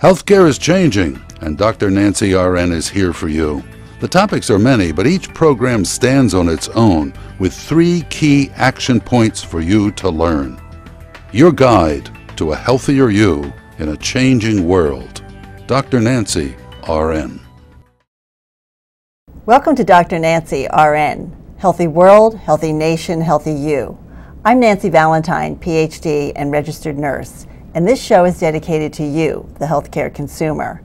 Healthcare is changing, and Dr. Nancy RN is here for you. The topics are many, but each program stands on its own with 3 key action points for you to learn. Your guide to a healthier you in a changing world. Dr. Nancy RN. Welcome to Dr. Nancy RN. Healthy world, healthy nation, healthy you. I'm Nancy Valentine, PhD and registered nurse, and this show is dedicated to you, the healthcare consumer.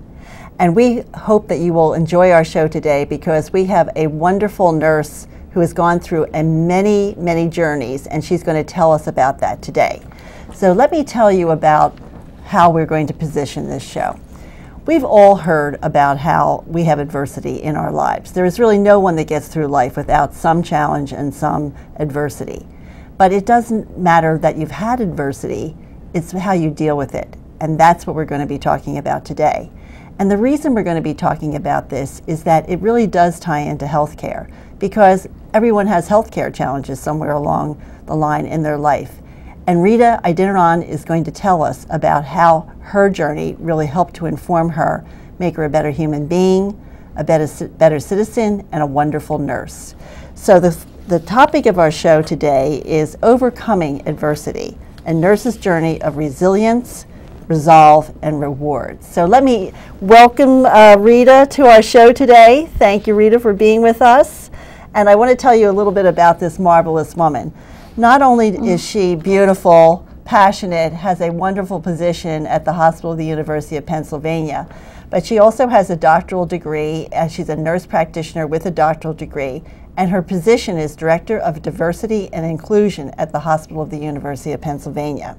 And we hope that you will enjoy our show today because we have a wonderful nurse who has gone through many, many journeys, and she's going to tell us about that today. So let me tell you about how we're going to position this show. We've all heard about how we have adversity in our lives. There is really no one that gets through life without some challenge and some adversity. But it doesn't matter that you've had adversity, it's how you deal with it. And that's what we're going to be talking about today. And the reason we're going to be talking about this is that it really does tie into healthcare, because everyone has healthcare challenges somewhere along the line in their life. And Rita Iditarán is going to tell us about how her journey really helped to inform her, make her a better human being, a better citizen, and a wonderful nurse. So the topic of our show today is overcoming adversity, a nurse's journey of resilience, resolve, and reward. So let me welcome Rita to our show today. Thank you, Rita, for being with us. And I want to tell you a little bit about this marvelous woman. Not only is she beautiful, passionate, has a wonderful position at the Hospital of the University of Pennsylvania, but she also has a doctoral degree, and she's a nurse practitioner with a doctoral degree, and her position is Director of Diversity and Inclusion at the Hospital of the University of Pennsylvania.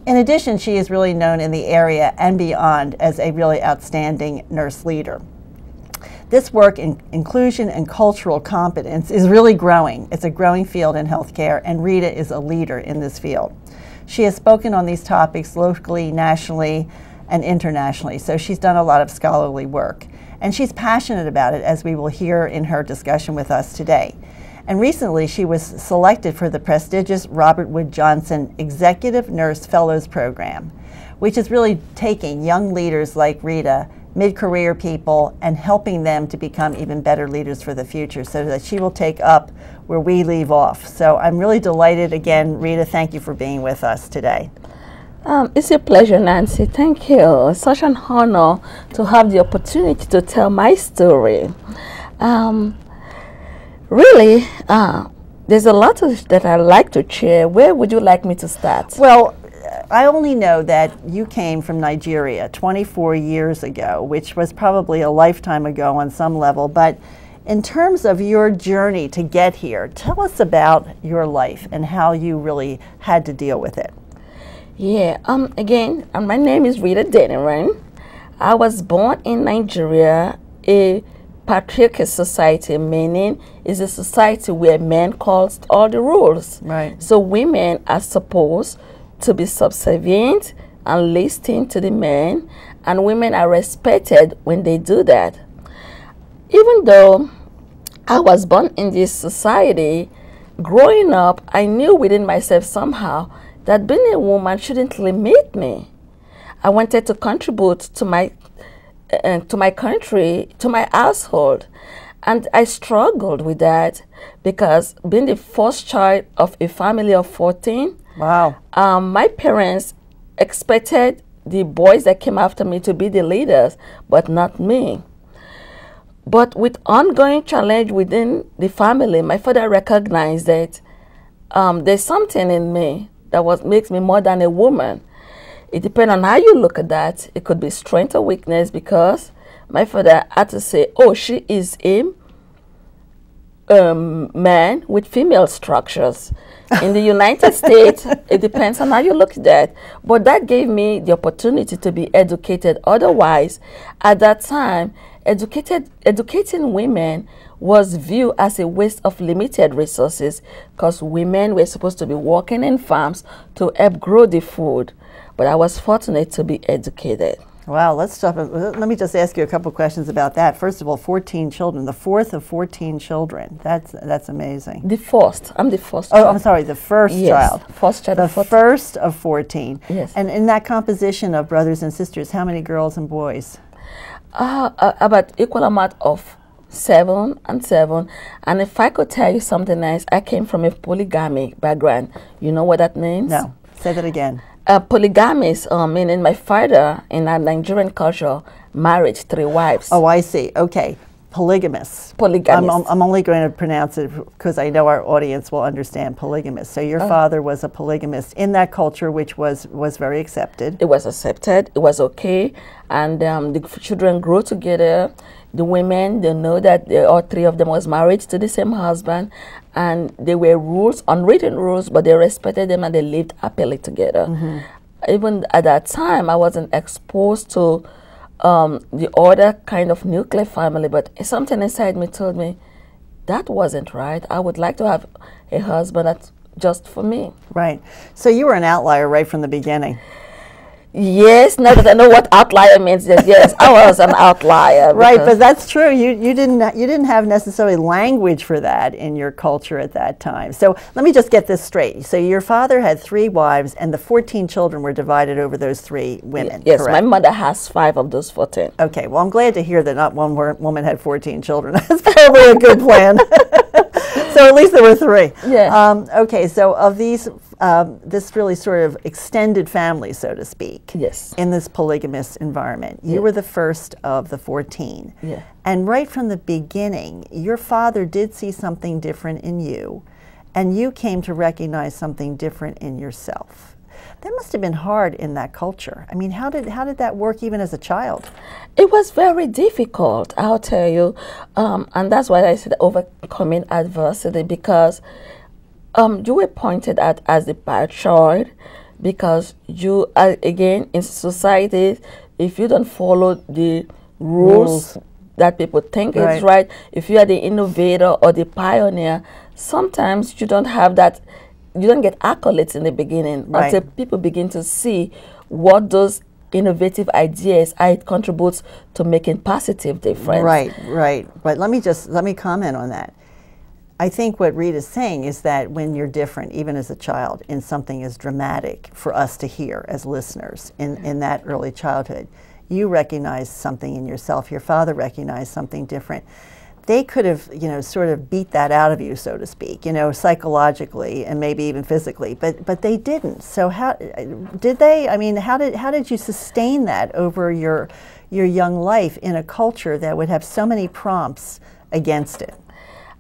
In addition, she is really known in the area and beyond as a really outstanding nurse leader. This work in inclusion and cultural competence is really growing. It's a growing field in healthcare, and Rita is a leader in this field. She has spoken on these topics locally, nationally, and internationally, so she's done a lot of scholarly work. And she's passionate about it, as we will hear in her discussion with us today. And recently, she was selected for the prestigious Robert Wood Johnson Executive Nurse Fellows Program, which is really taking young leaders like Rita, mid-career people, and helping them to become even better leaders for the future, so that she will take up where we leave off. So I'm really delighted. Again, Rita, thank you for being with us today. It's a pleasure, Nancy. Thank you. It's such an honor to have the opportunity to tell my story. Really, there's a lot that I'd like to share. Where would you like me to start? Well, I only know that you came from Nigeria 24 years ago, which was probably a lifetime ago on some level. But in terms of your journey to get here, tell us about your life and how you really had to deal with it. Yeah, again, my name is Rita Iditarán. I was born in Nigeria, a patriarchal society, meaning is a society where men calls all the rules. Right. So women are supposed to be subservient and listen to the men, and women are respected when they do that. Even though I was born in this society, growing up, I knew within myself somehow that being a woman shouldn't limit me. I wanted to contribute to my country, to my household, and I struggled with that because being the first child of a family of 14, wow. My parents expected the boys that came after me to be the leaders, but not me. But with ongoing challenge within the family, my father recognized that there's something in me that makes me more than a woman. It depends on how you look at that. It could be strength or weakness, because my father had to say, oh, she is a man with female structures. In the United States, it depends on how you look at that. But that gave me the opportunity to be educated. Otherwise, at that time, educating women was viewed as a waste of limited resources, because women were supposed to be working in farms to help grow the food. But I was fortunate to be educated. Wow, let's stop. Let me just ask you a couple questions about that. First of all, 14 children, the fourth of 14 children. That's amazing. The first. I'm the first Oh, child. I'm sorry, the first Yes, child. first child The of 14. first of 14. Yes. And in that composition of brothers and sisters, how many girls and boys? About equal amount of 7 and 7. And if I could tell you something nice, I came from a polygamy background. You know what that means? No, say that again. Polygamist, meaning my father in our Nigerian culture married 3 wives. Oh, I see. Okay. Polygamous. Polygamist. I'm only going to pronounce it because I know our audience will understand polygamous. So your father was a polygamist in that culture, which was very accepted. It was accepted. It was okay. And the children grew together. The women, they know that all 3 of them was married to the same husband. And there were rules, unwritten rules, but they respected them and they lived happily together. Even at that time, I wasn't exposed to the other kind of nuclear family, but something inside me told me that wasn't right. I would like to have a husband that's just for me. Right. So you were an outlier right from the beginning. Yes, now that I know what outlier means, yes, I was an outlier. Right, but that's true. You didn't have necessarily language for that in your culture at that time. So let me just get this straight. So your father had 3 wives, and the 14 children were divided over those 3 women. Yes, correct? my mother has 5 of those 14. Okay, well, I'm glad to hear that not one woman had 14 children. That's probably a good plan. So at least there were 3. Yeah. Okay, so of these, this really sort of extended family, so to speak, Yes. in this polygamous environment, you were the first of the 14. Yeah. And right from the beginning, your father did see something different in you, and you came to recognize something different in yourself. That must have been hard in that culture. I mean, how did that work even as a child? It was very difficult, I'll tell you. And that's why I said overcoming adversity, because you were pointed at as the bad child, because you, again, in society, if you don't follow the rules that people think is right, if you are the innovator or the pioneer, sometimes you don't have that. You don't get accolades in the beginning until people begin to see what those innovative ideas, how it contributes to making positive difference. Right. But let me comment on that. I think what Rita's saying is that when you're different, even as a child, in something as dramatic for us to hear as listeners in that early childhood, you recognize something in yourself. Your father recognized something different. They could have, sort of beat that out of you, so to speak, psychologically and maybe even physically, but they didn't. So how did they? I mean, how did you sustain that over your young life in a culture that would have so many prompts against it?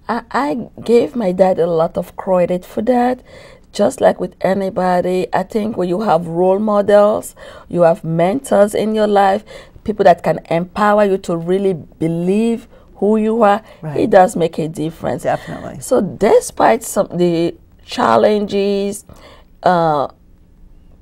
I gave my dad a lot of credit for that. Just like with anybody, I think when you have role models, you have mentors in your life, people that can empower you to really believe who you are, it does make a difference. Definitely. So despite the challenges,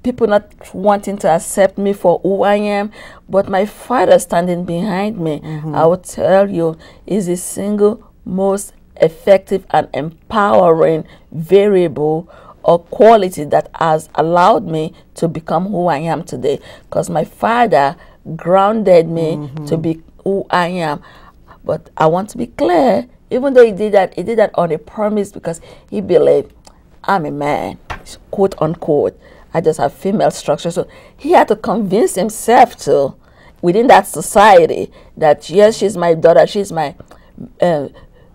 people not wanting to accept me for who I am, but my father standing behind me, I would tell you, is the single most effective and empowering variable or quality that has allowed me to become who I am today. Because my father grounded me to be who I am. But I want to be clear, even though he did that on a promise, because he believed I'm a man, quote unquote. I just have female structure. So he had to convince himself to, within that society, that yes, she's my daughter, she's my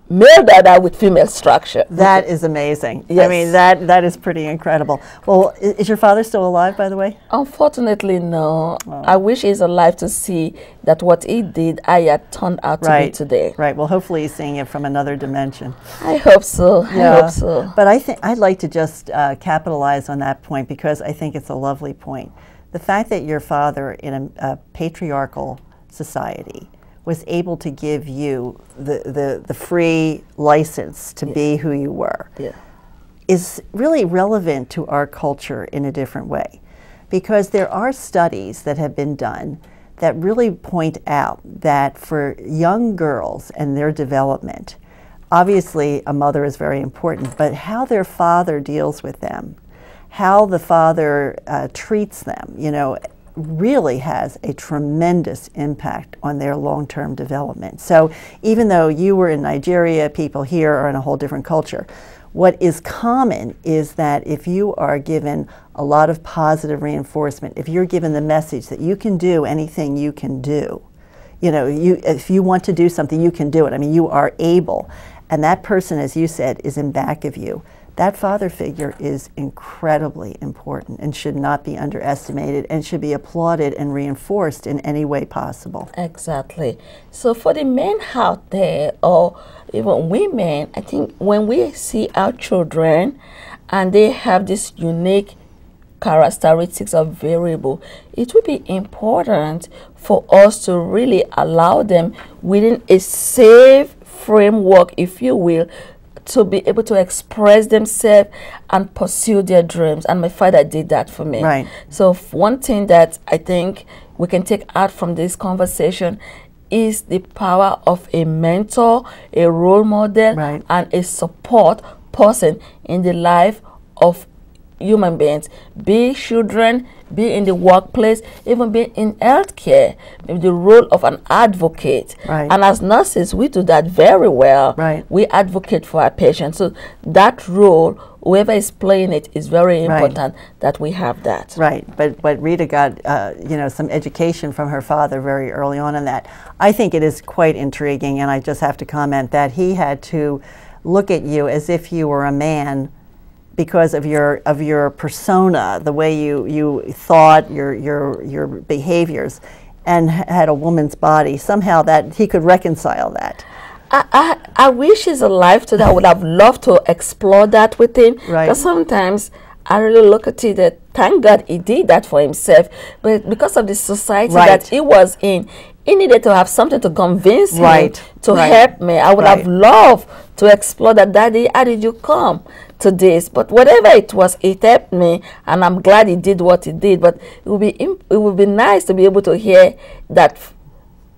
male daughter with female structure. That is amazing. Yes. I mean, that is pretty incredible. Well, is your father still alive, by the way? Unfortunately, no. I wish he's alive to see that what he did, I had turned out to be today. Right. Well, hopefully he's seeing it from another dimension. I hope so. I hope so. But I'd like to just capitalize on that point, because I think it's a lovely point. The fact that your father, in a patriarchal society, was able to give you the free license to be who you were is really relevant to our culture in a different way. Because there are studies that have been done that really point out that for young girls and their development, obviously a mother is very important, but how their father deals with them, how the father treats them, really has a tremendous impact on their long-term development. So even though you were in Nigeria, people here are in a whole different culture. What is common is that if you are given a lot of positive reinforcement, if you're given the message that you can do anything you can do, you know, if you want to do something, you can do it. I mean, you are able. And that person, as you said, is in back of you. That father figure is incredibly important and should not be underestimated and should be applauded and reinforced in any way possible. Exactly. So for the men out there, or even women, I think when we see our children and they have this unique characteristics of variable, it would be important for us to really allow them within a safe framework, if you will, to be able to express themselves and pursue their dreams. And my father did that for me. Right. So one thing that I think we can take out from this conversation is the power of a mentor, a role model, right, and a support person in the life of human beings, be children, be in the workplace, even be in healthcare, maybe the role of an advocate. Right. And as nurses, we do that very well. Right. We advocate for our patients. So that role, whoever is playing it, is very important, right, that we have that. Right. But Rita got some education from her father very early on in that. I think it is quite intriguing, and I just have to comment that he had to look at you as if you were a man, because of your persona, the way you thought, your behaviors, and had a woman's body. Somehow that he could reconcile that. I wish he's alive today. I would have loved to explore that with him. Right. Because sometimes I really look at it that thank God he did that for himself, but because of the society, right, that he was in, he needed to have something to convince, right, him to, right, help me. I would, right, have loved to explore that. Daddy, how did you come to this? But whatever it was, it helped me, and I'm glad he did what he did. But it would be nice to be able to hear that.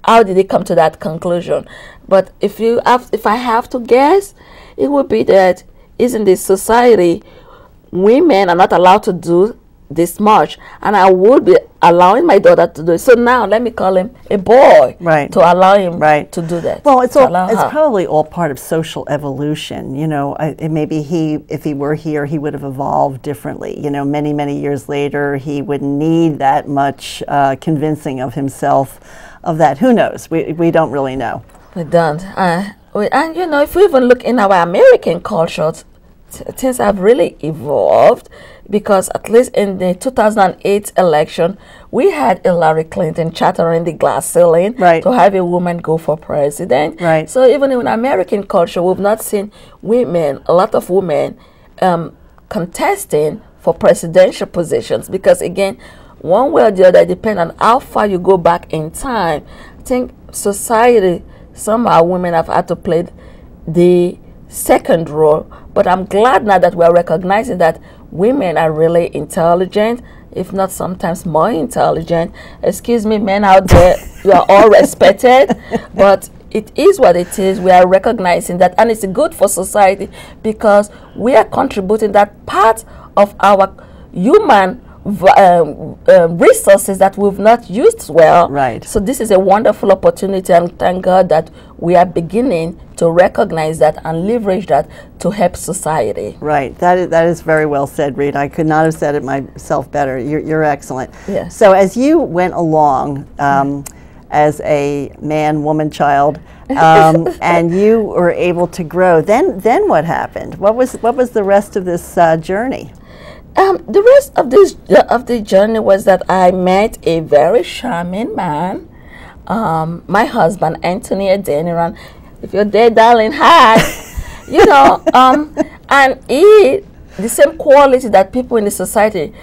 How did he come to that conclusion? But if I have to guess, it would be that in this society, women are not allowed to do this much, and I would be allowing my daughter to do it. So now let me call him a boy, right, to allow him, right, to do that. Well, it's probably all part of social evolution. You know, maybe if he were here, he would have evolved differently. You know, many years later, he wouldn't need that much convincing of himself of that. Who knows? We don't really know. We don't. And you know, if we even look in our American culture, things have really evolved, because at least in the 2008 election, we had Hillary Clinton shattering the glass ceiling, right, to have a woman go for president. Right. So even in American culture, we've not seen a lot of women contesting for presidential positions, because again, one way or the other, depending on how far you go back in time, I think society, somehow women have had to play the second role. But I'm glad now that we're recognizing that women are really intelligent, if not sometimes more intelligent. Excuse me, men out there, you are all respected, but it is what it is. We are recognizing that, and it's good for society, because we are contributing that part of our human resources that we've not used well. Right. So this is a wonderful opportunity, and thank God that we are beginning to recognize that and leverage that to help society. Right. That is very well said, Rita. I could not have said it myself better. You're excellent. Yes. So as you went along as a man, woman, child, and you were able to grow, then what happened? What was the rest of this journey? The rest of the journey was that I met a very charming man, my husband, Anthony Adeniran. If you're there, darling, hi. You know, and the same quality that people in the society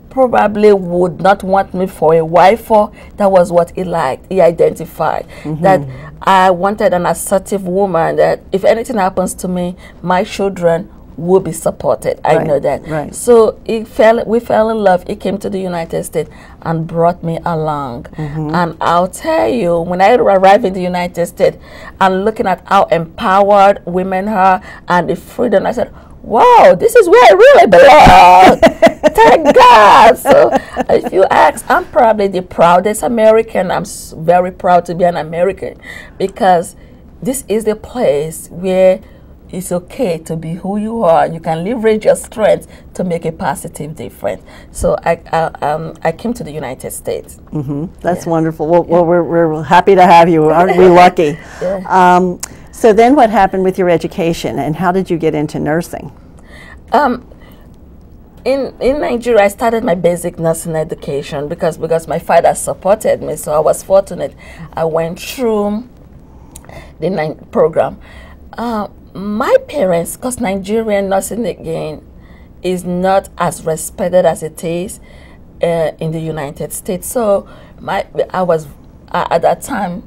probably would not want me for a wife for, that was what he liked. He identified that I wanted an assertive woman, that if anything happens to me, my children will be supported. I know that. Right. So we fell in love. He came to the United States and brought me along. And I'll tell you, when I arrived in the United States and looking at how empowered women are and the freedom, I said, wow, this is where I really belong. Thank God. So if you ask, I'm probably the proudest American. I'm very proud to be an American because this is the place where it's okay to be who you are. You can leverage your strength to make a positive difference. So I came to the United States. That's wonderful. Well, we're happy to have you. Aren't we lucky? Yeah. So then what happened with your education and how did you get into nursing? In Nigeria, I started my basic nursing education because my father supported me. So I was fortunate. I went through the program. My parents, because Nigerian nursing again is not as respected as it is in the United States. So I was at that time,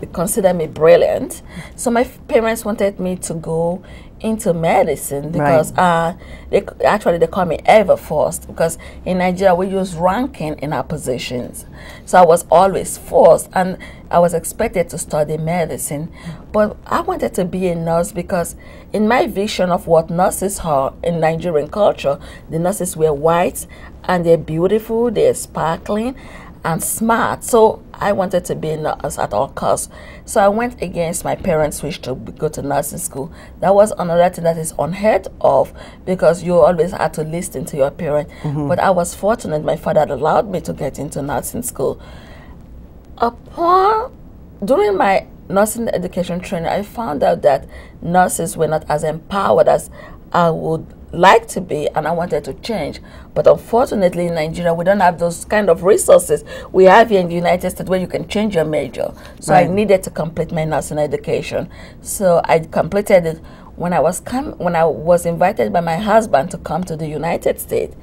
they considered me brilliant. So my parents wanted me to go into medicine because they call me ever first because in Nigeria we use ranking in our positions. So I was always first and I was expected to study medicine. But I wanted to be a nurse because in my vision of what nurses are in Nigerian culture, the nurses were white and they're beautiful, they're sparkling and smart. So I wanted to be a nurse at all costs. So I went against my parents' wish to go to nursing school. That was another thing that is unheard of because you always had to listen to your parents. But I was fortunate my father allowed me to get into nursing school. During my nursing education training, I found out that nurses were not as empowered as I would like to be, and I wanted to change. But unfortunately in Nigeria we don't have those kind of resources we have here in the United States where you can change your major. So I needed to complete my nursing education. So I completed it when I was invited by my husband to come to the United States.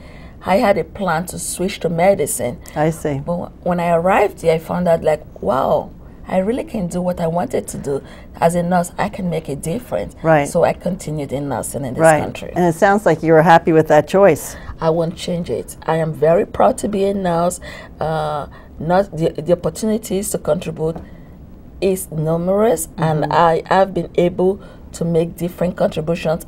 I had a plan to switch to medicine. I see. But when I arrived here I found out like, wow, I really can do what I wanted to do. As a nurse, I can make a difference. Right. So I continued in nursing in this country. And it sounds like you were happy with that choice. I won't change it. I am very proud to be a nurse. The opportunities to contribute is numerous, and I have been able to make different contributions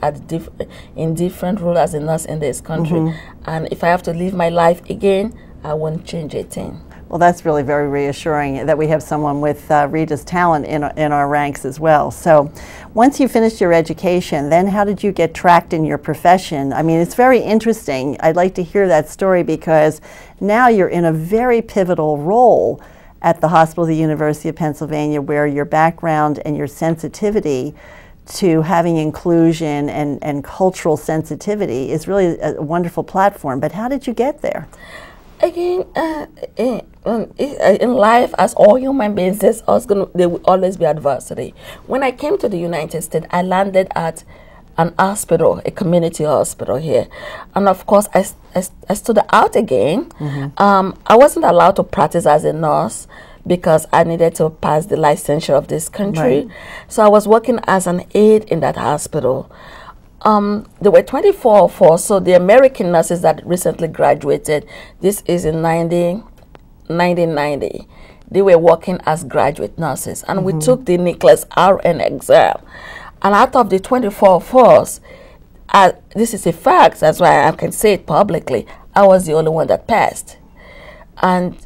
in different roles as a nurse in this country. And if I have to live my life again, I won't change a thing. Well, that's really very reassuring that we have someone with Rita's talent in our ranks as well. So once you finished your education, then how did you get tracked in your profession? I mean, it's very interesting. I'd like to hear that story because now you're in a very pivotal role at the Hospital of the University of Pennsylvania where your background and your sensitivity to having inclusion and cultural sensitivity is really a wonderful platform. But how did you get there? Again, in life, as all human beings, there will always be adversity. When I came to the United States, I landed at an hospital, a community hospital here. And of course, I stood out again. I wasn't allowed to practice as a nurse because I needed to pass the licensure of this country. So I was working as an aide in that hospital. There were 24 of us, so the American nurses that recently graduated, this is in 1990, they were working as graduate nurses. And we took the NCLEX RN exam. And out of the 24 of us, this is a fact, that's why I can say it publicly, I was the only one that passed. And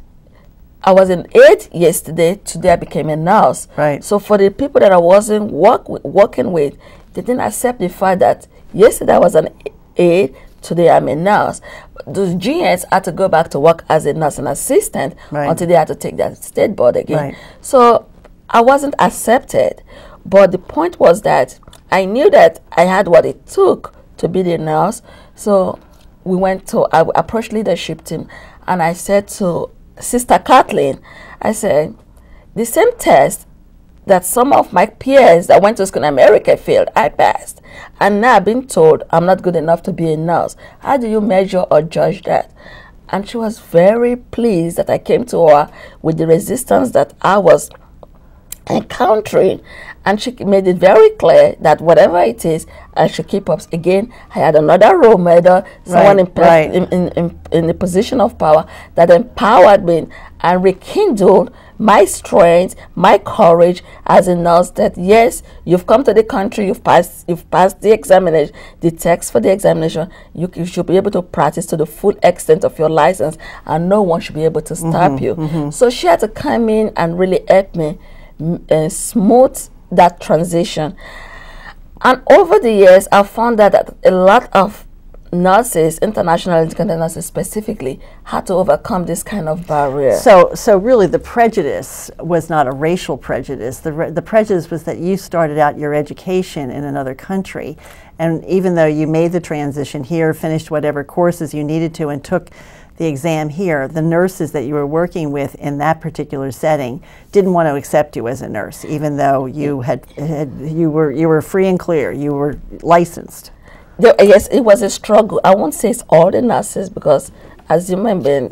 I was an aide yesterday, today I became a nurse. So for the people that I wasn't working with, they didn't accept the fact that yesterday I was an aide, today I'm a nurse. Those GNs had to go back to work as a nursing assistant until they had to take that state board again. So I wasn't accepted. But the point was that I knew that I had what it took to be the nurse. So I approached leadership team and I said to Sister Kathleen, I said, the same test that some of my peers that went to school in America failed, I passed. And now I've been told I'm not good enough to be a nurse. How do you measure or judge that? And she was very pleased that I came to her with the resistance that I was encountering, and she made it very clear that whatever it is, I should keep up. Again, I had another role model, someone in the position of power that empowered me and rekindled my strength, my courage as a nurse. That yes, you've come to the country, you've passed the examination, the text for the examination. You should be able to practice to the full extent of your license, and no one should be able to stop you. So she had to come in and really help me smooth that transition. And over the years, I found that a lot of nurses, international educated nurses specifically, had to overcome this kind of barrier. So really the prejudice was not a racial prejudice. The prejudice was that you started out your education in another country, and even though you made the transition here, finished whatever courses you needed to, and took the exam here, the nurses that you were working with in that particular setting didn't want to accept you as a nurse, even though you you were free and clear, you were licensed. Yes, it was a struggle. I won't say it's all the nurses, because as you remember,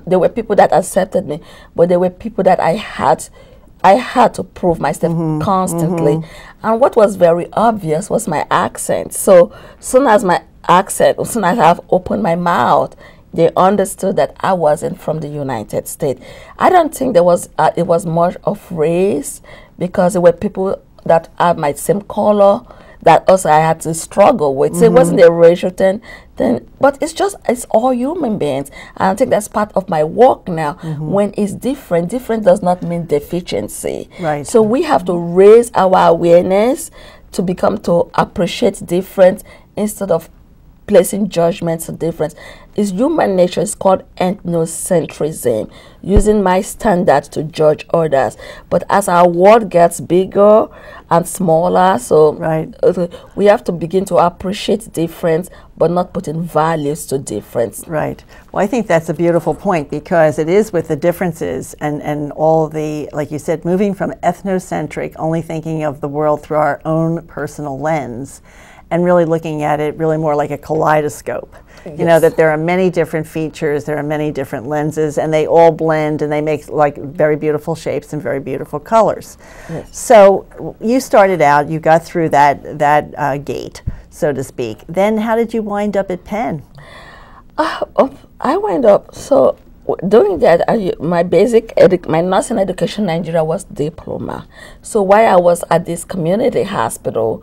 there were people that accepted me, but there were people that I had to prove myself constantly. And what was very obvious was my accent. So soon as I've opened my mouth, they understood that I wasn't from the United States. I don't think it was much of race, because there were people that have my same color that also I had to struggle with. So it wasn't a racial thing, but it's all human beings. And I think that's part of my work now. When it's different does not mean deficiency. Right. So we have to raise our awareness to appreciate difference instead of placing judgments of difference. It's human nature. It's called ethnocentrism, using my standards to judge others. But as our world gets bigger and smaller, we have to begin to appreciate difference, but not putting values to difference. Right. Well, I think that's a beautiful point, because it is with the differences and all the, like you said, moving from ethnocentric, only thinking of the world through our own personal lens, and really looking at it really more like a kaleidoscope. Yes. You know, that there are many different features, there are many different lenses, and they all blend, and they make like very beautiful shapes and very beautiful colors. Yes. So you started out, you got through that gate, so to speak. Then how did you wind up at Penn? I wound up, so doing that, my nursing education in Nigeria was diploma. So while I was at this community hospital,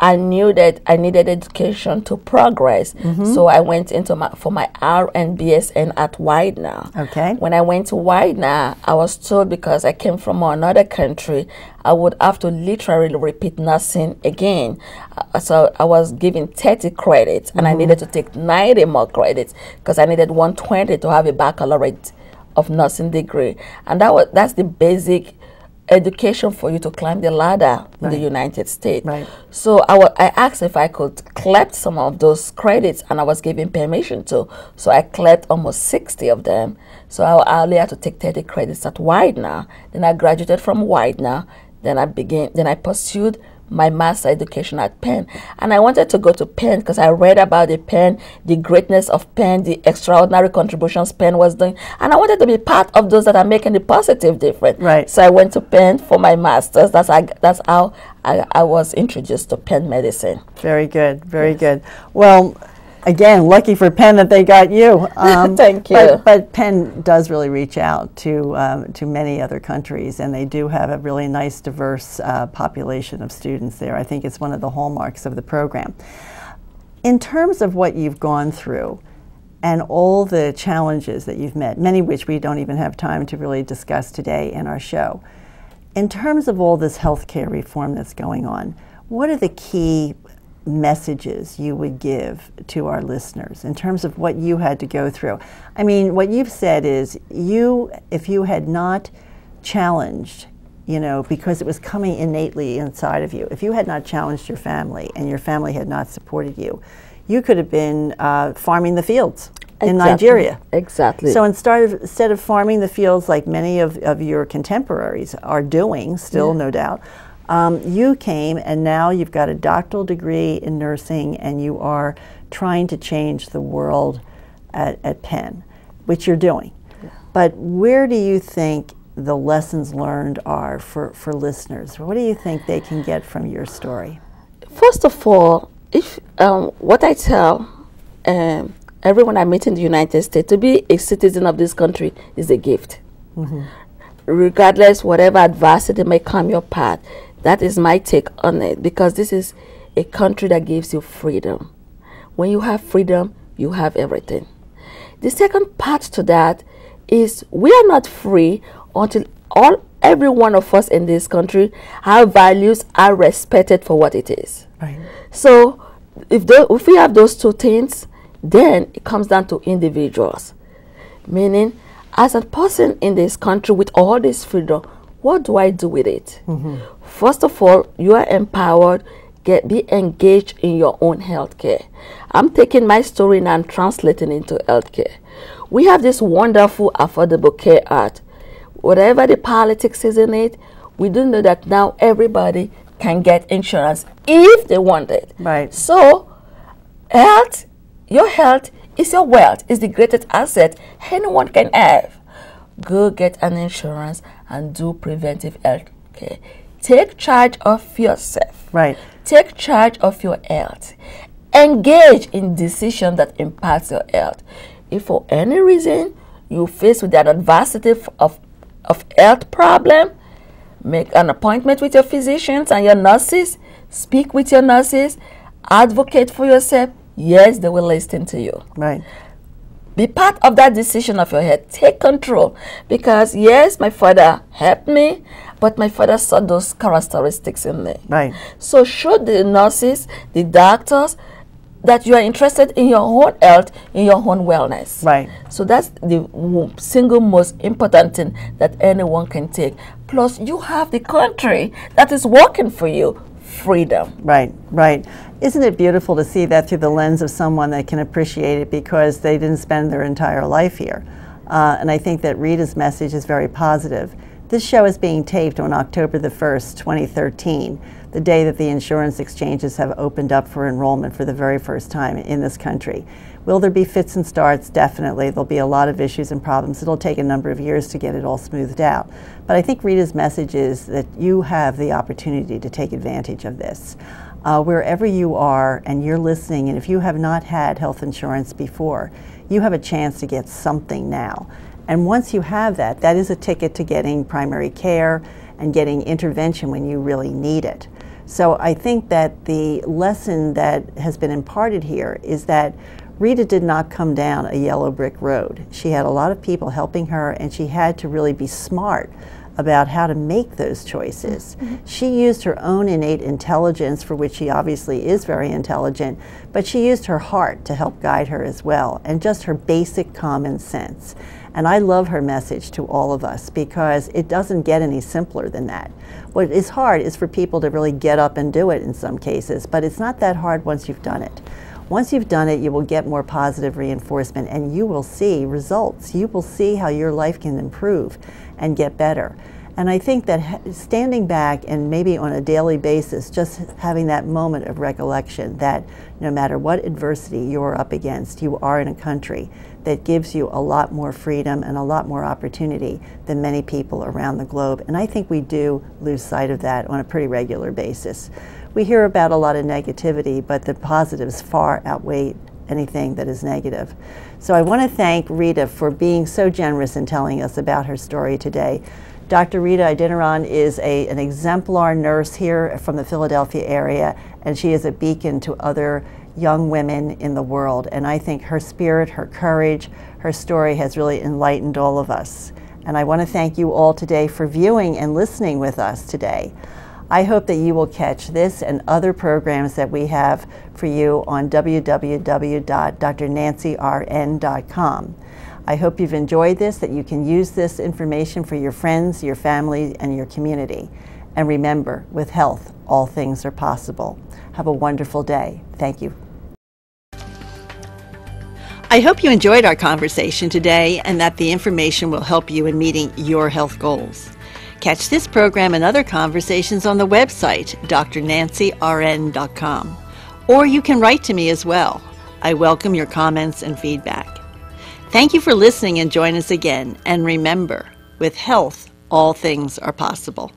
I knew that I needed education to progress. So I went for my RN/BSN at Widener. Okay. When I went to Widener, I was told, because I came from another country, I would have to literally repeat nursing again. So I was given 30 credits, and I needed to take 90 more credits, because I needed 120 to have a baccalaureate of nursing degree. And that's the basic education for you to climb the ladder in the United States. Right. So I asked if I could collect some of those credits, and I was given permission to. So I collected almost 60 of them. So I only had to take 30 credits at Widener. Then I graduated from Widener. Then I pursued my master education at Penn. And I wanted to go to Penn because I read about the Penn, the greatness of Penn, the extraordinary contributions Penn was doing. And I wanted to be part of those that are making the positive difference. Right. So I went to Penn for my master's. That's how I was introduced to Penn medicine. Very good, very good. Well, again, lucky for Penn that they got you. Thank you. But Penn does really reach out to many other countries, and they do have a really nice, diverse population of students there. I think it's one of the hallmarks of the program. In terms of what you've gone through and all the challenges that you've met, many of which we don't even have time to really discuss today in our show, in terms of all this healthcare reform that's going on, what are the key messages you would give to our listeners in terms of what you had to go through? I mean, what you've said is if you had not challenged, because it was coming innately inside of you, if you had not challenged your family and your family had not supported you, you could have been farming the fields in Nigeria. Exactly. So instead of farming the fields like many of your contemporaries are doing, still no doubt, you came, and now you've got a doctoral degree in nursing, and you are trying to change the world at Penn, which you're doing. Yeah. But where do you think the lessons learned are for listeners? What do you think they can get from your story? First of all, if what I tell everyone I meet in the United States, to be a citizen of this country is a gift. Mm-hmm. Regardless, whatever adversity may come your path, that is my take on it, because this is a country that gives you freedom. When you have freedom, you have everything. The second part to that is we are not free until every one of us in this country, our values are respected for what it is. Right. So if we have those two things, then it comes down to individuals. Meaning, as a person in this country with all this freedom, what do I do with it? Mm-hmm. First of all, you are empowered. Be engaged in your own healthcare. I'm taking my story and I'm translating into healthcare. We have this wonderful Affordable Care Act. Whatever the politics is in it, we do know that now everybody can get insurance if they want it. Right. So, your health is your wealth, is the greatest asset anyone can have. Go get an insurance and do preventive health care. Take charge of yourself. Right. Take charge of your health. Engage in decisions that impact your health. If for any reason you face with an adversity of health problem, make an appointment with your physicians and your nurses. Speak with your nurses. Advocate for yourself. Yes, they will listen to you. Right. Be part of that decision of your health. Take control. Because yes, my father helped me, but my father saw those characteristics in me. Right. So show the nurses, the doctors, that you are interested in your own health, in your own wellness. Right. So that's the single most important thing that anyone can take. Plus, you have the country that is working for you. Freedom. Right, right. Isn't it beautiful to see that through the lens of someone that can appreciate it because they didn't spend their entire life here? And I think that Rita's message is very positive. This show is being taped on October the 1st, 2013, the day that the insurance exchanges have opened up for enrollment for the very first time in this country. Will there be fits and starts? Definitely. There'll be a lot of issues and problems. It'll take a number of years to get it all smoothed out. But I think Rita's message is that you have the opportunity to take advantage of this. Wherever you are and you're listening, and if you have not had health insurance before, you have a chance to get something now. And once you have that, that is a ticket to getting primary care and getting intervention when you really need it. So I think that the lesson that has been imparted here is that Rita did not come down a yellow brick road. She had a lot of people helping her, and she had to really be smart about how to make those choices. Mm-hmm. She used her own innate intelligence, for which she obviously is very intelligent, but she used her heart to help guide her as well, and just her basic common sense. And I love her message to all of us because it doesn't get any simpler than that. What is hard is for people to really get up and do it in some cases, but it's not that hard once you've done it. Once you've done it, you will get more positive reinforcement and you will see results. You will see how your life can improve and get better. And I think that standing back and maybe on a daily basis, just having that moment of recollection that no matter what adversity you're up against, you are in a country that gives you a lot more freedom and a lot more opportunity than many people around the globe. And I think we do lose sight of that on a pretty regular basis. We hear about a lot of negativity, but the positives far outweigh anything that is negative. So I want to thank Rita for being so generous in telling us about her story today. Dr. Rita Adeniran is an exemplar nurse here from the Philadelphia area, and she is a beacon to other young women in the world. And I think her spirit, her courage, her story has really enlightened all of us. And I want to thank you all today for viewing and listening with us today. I hope that you will catch this and other programs that we have for you on www.drnancyrn.com. I hope you've enjoyed this, that you can use this information for your friends, your family, and your community. And remember, with health, all things are possible. Have a wonderful day. Thank you. I hope you enjoyed our conversation today and that the information will help you in meeting your health goals. Catch this program and other conversations on the website, drnancyrn.com. Or you can write to me as well. I welcome your comments and feedback. Thank you for listening and join us again. And remember, with health, all things are possible.